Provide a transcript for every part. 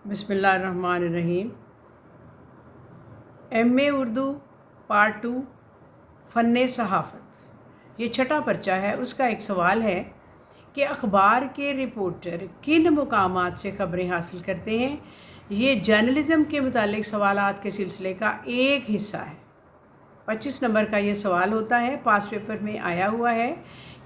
बिस्मिल्लाहिर्रहमानिर्रहीम। MA. Urdu part 2 फ़न सहाफ़त, ये छठा पर्चा है। उसका एक सवाल है कि अखबार के रिपोर्टर किन मकामात से ख़बरें हासिल करते हैं। ये जर्नलिज़म के मुतालिक सवालात के सिलसिले का एक हिस्सा है। 25 नंबर का ये सवाल होता है, पास पेपर में आया हुआ है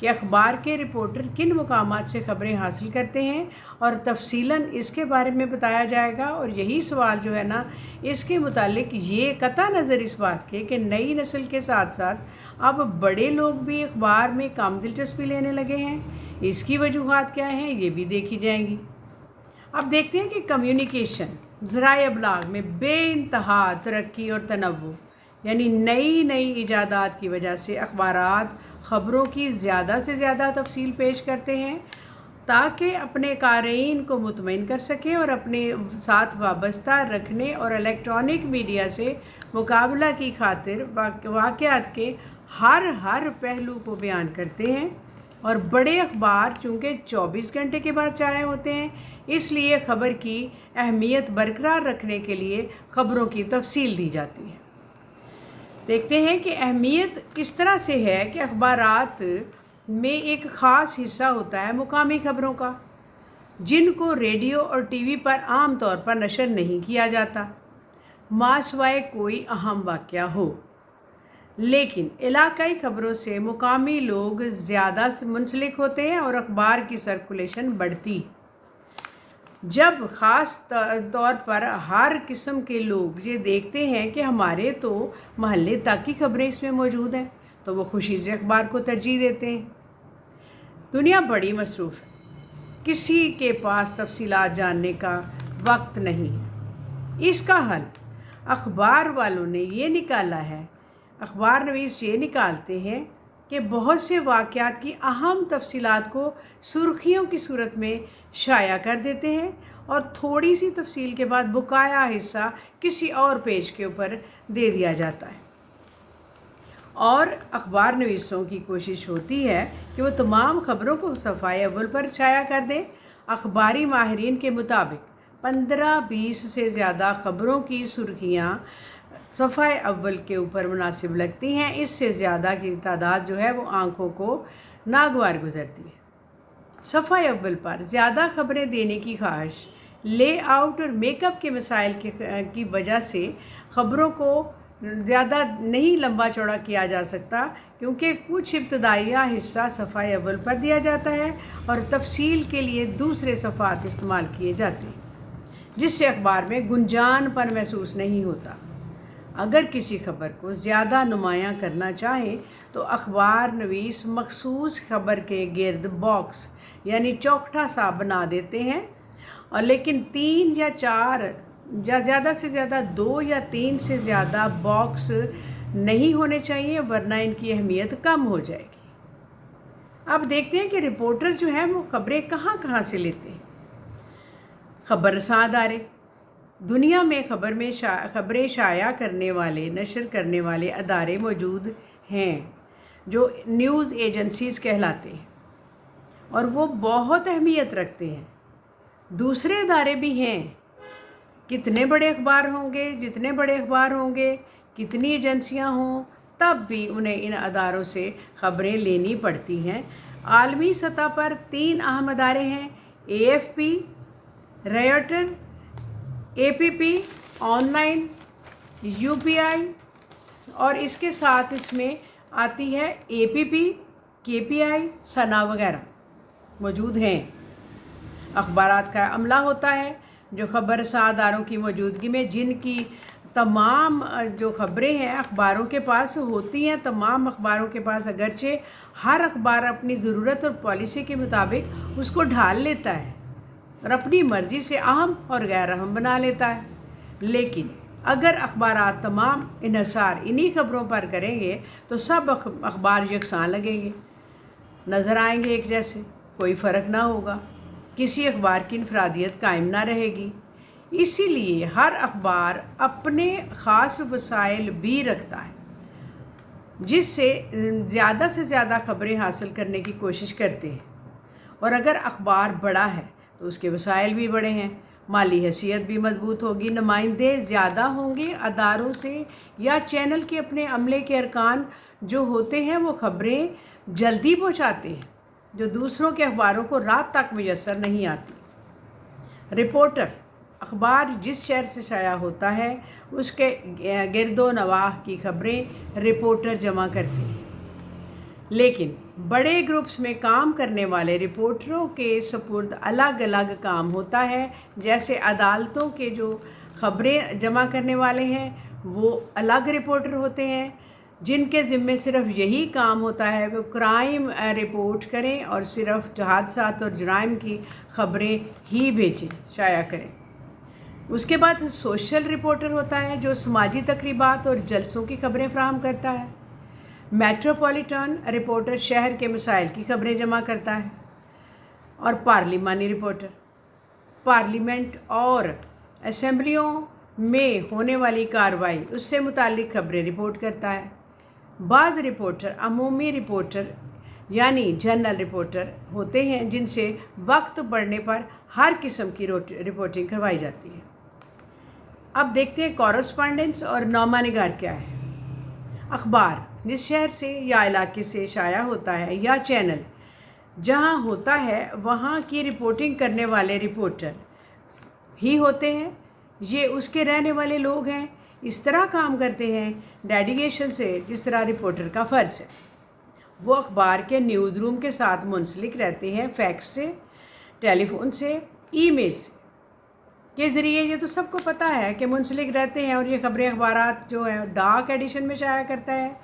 कि अखबार के रिपोर्टर किन मकामात से ख़बरें हासिल करते हैं और तफसीलन इसके बारे में बताया जाएगा। और यही सवाल जो है ना, इसके मुतालिक ये कतई नज़र इस बात के कि नई नस्ल के साथ साथ अब बड़े लोग भी अखबार में कम दिलचस्पी लेने लगे हैं। इसकी वजूहात क्या हैं, ये भी देखी जाएंगी। अब देखते हैं कि कम्युनिकेशन ज़राए अबलाग में बेइंतहा तरक्की और तनव्वु यानी नई नई इजादात की वजह से अखबारात ख़बरों की ज़्यादा से ज़्यादा तफसील पेश करते हैं ताकि अपने क़ारीन को मुतमईन कर सकें और अपने साथ वाबस्ता रखने और इलेक्ट्रॉनिक मीडिया से मुकाबला की खातिर वाक़यात के हर पहलू को बयान करते हैं। और बड़े अखबार चूँकि 24 घंटे के बाद चाहे होते हैं, इसलिए ख़बर की अहमियत बरकरार रखने के लिए ख़बरों की तफसील दी जाती है। देखते हैं कि अहमियत किस तरह से है कि अखबारात में एक ख़ास हिस्सा होता है मुकामी ख़बरों का, जिनको रेडियो और टीवी पर आम तौर पर नशर नहीं किया जाता, मासिवाए कोई अहम वाक़या हो। लेकिन इलाकाई ख़बरों से मुकामी लोग ज़्यादा मुंसलिक होते हैं और अखबार की सर्कुलेशन बढ़ती है। जब ख़ास तौर पर हर किस्म के लोग ये देखते हैं कि हमारे तो महल्ले तक की ख़बरें इसमें मौजूद हैं, तो वो खुशी से अखबार को तरजीह देते हैं। दुनिया बड़ी मसरूफ़ है, किसी के पास तफसीलात जानने का वक्त नहीं है। इसका हल अखबार वालों ने ये निकाला है, अखबार नवीस ये निकालते हैं कि बहुत से वाक़यात की अहम तफसीलात को सुर्खियों की सूरत में शाया कर देते हैं और थोड़ी सी तफसील के बाद बकाया हिस्सा किसी और पेज के ऊपर दे दिया जाता है। और अखबार नवीसों की कोशिश होती है कि वो तमाम ख़बरों को सफ़ाए अव्वल पर शाया कर दें। अखबारी माहिरीन के मुताबिक 15-20 से ज़्यादा ख़बरों की सुर्खियाँ सफ़ाए अव्वल के ऊपर मुनासिब लगती हैं। इससे ज़्यादा की तादाद जो है वो आँखों को नागवार गुज़रती है। सफ़ाए अव्वल पर ज़्यादा ख़बरें देने की ख्वाहिश, लेआउट और मेकअप के मसाइल की वजह से ख़बरों को ज़्यादा नहीं लंबा चौड़ा किया जा सकता, क्योंकि कुछ इब्तदाइया हिस्सा सफ़ाए अव्वल पर दिया जाता है और तफसील के लिए दूसरे सफ़ात इस्तेमाल किए जाते हैं, जिससे अखबार में गुंजानपन महसूस नहीं होता। अगर किसी ख़बर को ज़्यादा नुमायाँ करना चाहें तो अखबार नवीस मखसूस ख़बर के गिर्द बॉक्स यानी चौखटा सा बना देते हैं, और लेकिन 3 या 4 या ज़्यादा से ज़्यादा 2 या 3 से ज़्यादा बॉक्स नहीं होने चाहिए, वरना इनकी अहमियत कम हो जाएगी। अब देखते हैं कि रिपोर्टर जो है वो ख़बरें कहाँ से लेते हैं। ख़बरसां अदारे दुनिया में ख़बरें शाया करने वाले, नशर करने वाले अदारे मौजूद हैं जो न्यूज़ एजेंसीज़ कहलाते हैं, और वो बहुत अहमियत रखते हैं। दूसरे अदारे भी हैं, कितने बड़े अखबार होंगे, जितने बड़े अखबार होंगे, कितनी एजेंसियां हों, तब भी उन्हें इन अदारों से ख़बरें लेनी पड़ती हैं। आलमी सतह पर 3 अहम अदारे हैं, AFP, Reuters, APP online, UPI, और इसके साथ इसमें आती है APP, KPI, सना वगैरह मौजूद हैं। अखबारात का अमला होता है जो ख़बरसां अदारों की मौजूदगी में जिनकी तमाम जो ख़बरें हैं अखबारों के पास होती हैं। तमाम अखबारों के पास अगरचे हर अखबार अपनी ज़रूरत और पॉलिसी के मुताबिक उसको ढाल लेता है और अपनी मर्ज़ी से अहम और गैर अहम बना लेता है, लेकिन अगर अखबारात तमाम इन्हिसार इन्हीं ख़बरों पर करेंगे तो सब अखबार यकसां लगेंगे, नज़र आएंगे एक जैसे, कोई फ़र्क ना होगा, किसी अखबार की इनफरादियत कायम ना रहेगी। इसीलिए हर अखबार अपने ख़ास वसाइल भी रखता है, जिससे ज़्यादा से ज़्यादा ख़बरें हासिल करने की कोशिश करते हैं। और अगर अखबार बड़ा है तो उसके वसाइल भी बड़े हैं, माली हैसियत भी मजबूत होगी। नुमाइंदे ज़्यादा होंगे अदारों से या चैनल के अपने अमले के अरकान जो होते हैं वो खबरें जल्दी पहुंचाते हैं जो दूसरों के अखबारों को रात तक मुयस्सर नहीं आती। रिपोर्टर अखबार जिस शहर से शाया होता है उसके गिरदो नवाह की खबरें रिपोर्टर जमा करते हैं, लेकिन बड़े ग्रुप्स में काम करने वाले रिपोर्टरों के सपुर्द अलग अलग काम होता है। जैसे अदालतों के जो खबरें जमा करने वाले हैं वो अलग रिपोर्टर होते हैं जिनके ज़िम्मे सिर्फ यही काम होता है वो क्राइम रिपोर्ट करें और सिर्फ हादसात और जराइम की खबरें ही भेजें, शाया करें। उसके बाद सोशल रिपोर्टर होता है जो समाजी तकरीबात और जलसों की खबरें फराहम करता है। मेट्रोपॉलिटन रिपोर्टर शहर के मसाइल की खबरें जमा करता है। और पार्लिमानी रिपोर्टर पार्लियामेंट और असम्बलियों में होने वाली कार्रवाई उससे मुताल्लिक़ खबरें रिपोर्ट करता है। बाज़ रिपोर्टर अमूमी रिपोर्टर यानी जनरल रिपोर्टर होते हैं जिनसे वक्त पड़ने पर हर किस्म की रिपोर्टिंग करवाई जाती है। अब देखते हैं कॉरेस्पॉन्डेंस और नौमानिगार क्या है। अखबार जिस शहर से या इलाके से शाया होता है या चैनल जहां होता है वहां की रिपोर्टिंग करने वाले रिपोर्टर ही होते हैं। ये उसके रहने वाले लोग हैं, इस तरह काम करते हैं डेडिकेशन से जिस तरह रिपोर्टर का फ़र्ज़ है। वो अखबार के न्यूज़ रूम के साथ मुंसलिक रहते हैं, फैक्स से, टेलीफोन से, ईमेल से के ज़रिए। ये तो सबको पता है कि मुंसलिक रहते हैं और ये खबरें अखबारात जो है डाक एडिशन में शाया करता है।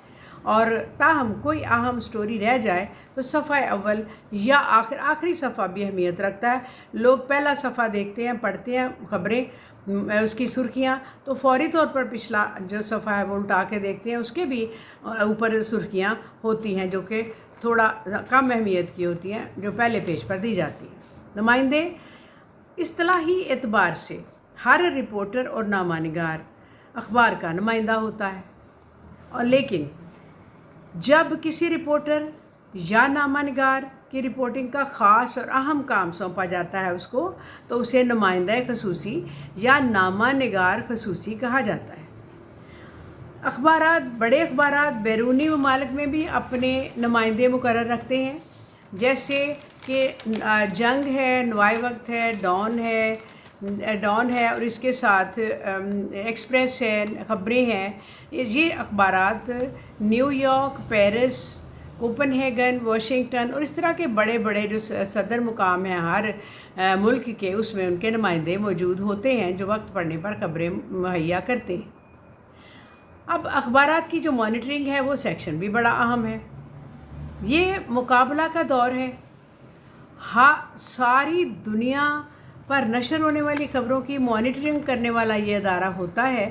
और ताहम कोई अहम स्टोरी रह जाए तो सफ़ा अव्वल या आखिरी सफ़ा भी अहमियत रखता है। लोग पहला सफ़ा देखते हैं, पढ़ते हैं खबरें, उसकी सुर्खियाँ, तो फौरी तौर पर पिछला जो सफ़ा है वो उल्टा के देखते हैं, उसके भी ऊपर सुर्खियाँ होती हैं जो कि थोड़ा कम अहमियत की होती हैं जो पहले पेज पर दी जाती हैं। नुमाइंदे इस्तिलाही एतबार से हर रिपोर्टर और नामानिगार अखबार का नुमाइंदा होता है, और लेकिन जब किसी रिपोर्टर या नामानिगार की रिपोर्टिंग का ख़ास और अहम काम सौंपा जाता है उसको, तो उसे नुमाइंदा खसूसी या नामानिगार खसूसी कहा जाता है। बड़े अखबारात बैरूनी ममालिक में भी अपने नुमाइंदे मुकर्रर रखते हैं, जैसे कि जंग है, नवाए वक्त है, डॉन है और इसके साथ एक्सप्रेस है, खबरें हैं। ये अखबारात न्यूयॉर्क, पेरिस, कोपनहेगन, वाशिंगटन और इस तरह के बड़े बड़े जो सदर मुकाम हैं हर मुल्क के, उसमें उनके नुमाइंदे मौजूद होते हैं जो वक्त पड़ने पर खबरें मुहैया करते हैं। अब अखबारात की जो मॉनिटरिंग है वो सेक्शन भी बड़ा अहम है। ये मुकाबला का दौर है। सारी दुनिया पर नशर होने वाली खबरों की मॉनिटरिंग करने वाला ये अदारा होता है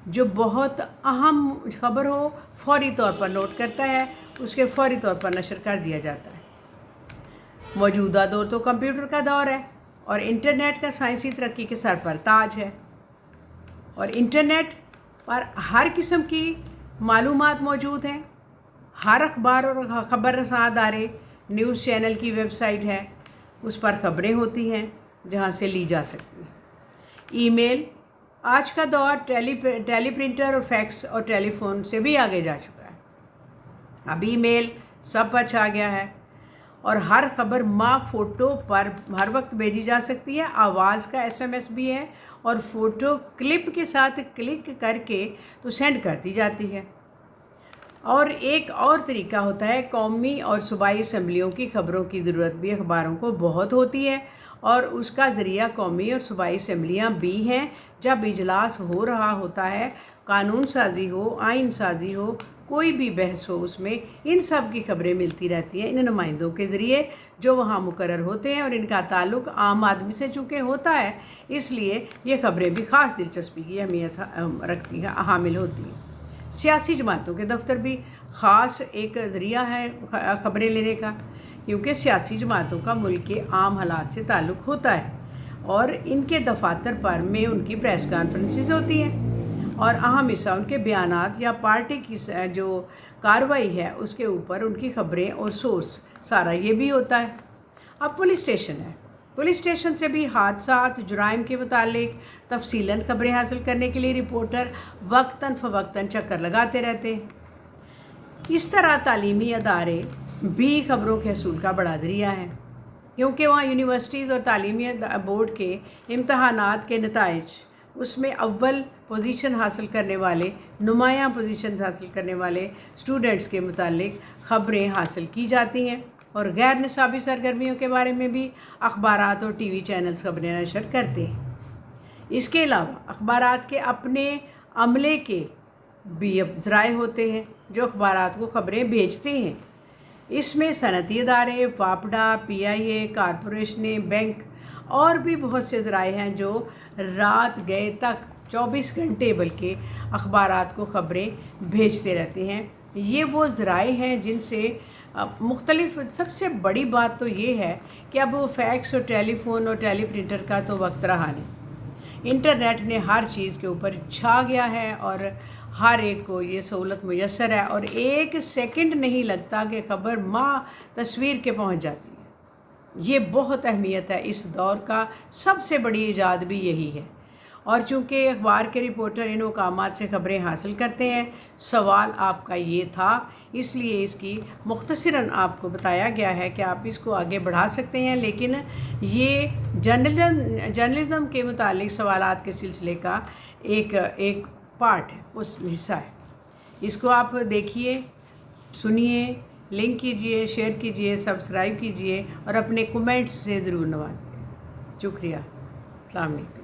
जो बहुत अहम खबर हो फौरी तौर पर नोट करता है, उसके फौरी तौर पर नशर कर दिया जाता है। मौजूदा दौर तो कंप्यूटर का दौर है और इंटरनेट का साइंसी तरक्की के सर पर ताज है, और इंटरनेट पर हर किस्म की मालूमात मौजूद हैं। हर अखबार और ख़बर रसां अदारे न्यूज़ चैनल की वेबसाइट है, उस पर खबरें होती हैं जहां से ली जा सकती हैं। ईमेल आज का दौर टेलीप्रिंटर और फैक्स और टेलीफोन से भी आगे जा चुका है। अब ईमेल सब पर छा गया है और हर खबर फ़ोटो पर हर वक्त भेजी जा सकती है। आवाज़ का SMS भी है और फ़ोटो क्लिप के साथ क्लिक करके तो सेंड कर दी जाती है। और एक और तरीका होता है, कौमी और सूबाई असम्बलियों की खबरों की ज़रूरत भी अखबारों को बहुत होती है और उसका ज़रिया कौमी और सूबाई असम्बलियाँ भी हैं। जब इजलास हो रहा होता है, कानून साजी हो, आइन साजी हो, कोई भी बहस हो, उसमें इन सब की खबरें मिलती रहती हैं इन नुमाइंदों के ज़रिए जो वहाँ मुकर्रर होते हैं, और इनका ताल्लुक़ आम आदमी से चूँकि होता है इसलिए ये खबरें भी ख़ास दिलचस्पी की अहमियत रखती हैं, हामिल होती हैं। सियासी जमातों के दफ्तर भी ख़ास एक ज़रिया है ख़बरें लेने का, क्योंकि सियासी जमातों का मुल्क के आम हालात से ताल्लुक़ होता है और इनके दफातर पर में उनकी प्रेस कॉन्फ्रेंसेस होती हैं और अहम हिस्सा उनके बयानात या पार्टी की जो कार्रवाई है उसके ऊपर उनकी खबरें और सोर्स सारा ये भी होता है। अब पुलिस पुलिस स्टेशन से भी हादसात जुराइम के मुतालिक तफसीलन खबरें हासिल करने के लिए रिपोर्टर वक्तन फ़वक्तन चक्कर लगाते रहते हैं। इस तरह तालीमी अदारे भी खबरों के हसूल का बड़ा ज़रिया है, क्योंकि वहाँ यूनिवर्सिटीज़ और तालीमी बोर्ड के इम्तहानात के नताइज, उसमें अव्वल पोजीशन हासिल करने वाले, नुमायाँ पोजीशन हासिल करने वाले स्टूडेंट्स के मुतालिक ख़बरें हासिल की जाती हैं और गैर निसाबी सरगर्मियों के बारे में भी अखबारात और टीवी चैनल्स खबरें नशर करते हैं। इसके अलावा अखबारात के अपने अमले के भी ज़राए होते हैं जो अखबारात को खबरें भेजते हैं। इसमें सनती अदारे, वापडा, PIA, कारपोरेशनें, बैंक और भी बहुत से ज़राए हैं जो रात गए तक 24 घंटे बल्कि अखबारात को ख़बरें भेजते रहते हैं। ये वो ज़राए हैं जिनसे मुख्तलिफ, सबसे बड़ी बात तो ये है कि अब वो फैक्स और टेलीफ़ोन और टेलीप्रिंटर का तो वक्त रहा नहीं। इंटरनेट ने हर चीज़ के ऊपर छा गया है और हर एक को ये सहूलत मुयस्सर है और एक सेकंड नहीं लगता कि ख़बर तस्वीर के पहुंच जाती है। ये बहुत अहमियत है इस दौर का, सबसे बड़ी ईजाद भी यही है। और चूँकि अखबार के रिपोर्टर इन मकामात से ख़बरें हासिल करते हैं, सवाल आपका ये था, इसलिए इसकी मुख्तसरन आपको बताया गया है कि आप इसको आगे बढ़ा सकते हैं, लेकिन ये जर्नलिज़म के मुतालिक सवालात के सिलसिले का एक पार्ट है, उस हिस्सा है। इसको आप देखिए, सुनिए, लिंक कीजिए, शेयर कीजिए, सब्सक्राइब कीजिए और अपने कमेंट्स से ज़रूर नवाजिए। शुक्रिया। अस्सलाम वालेकुम।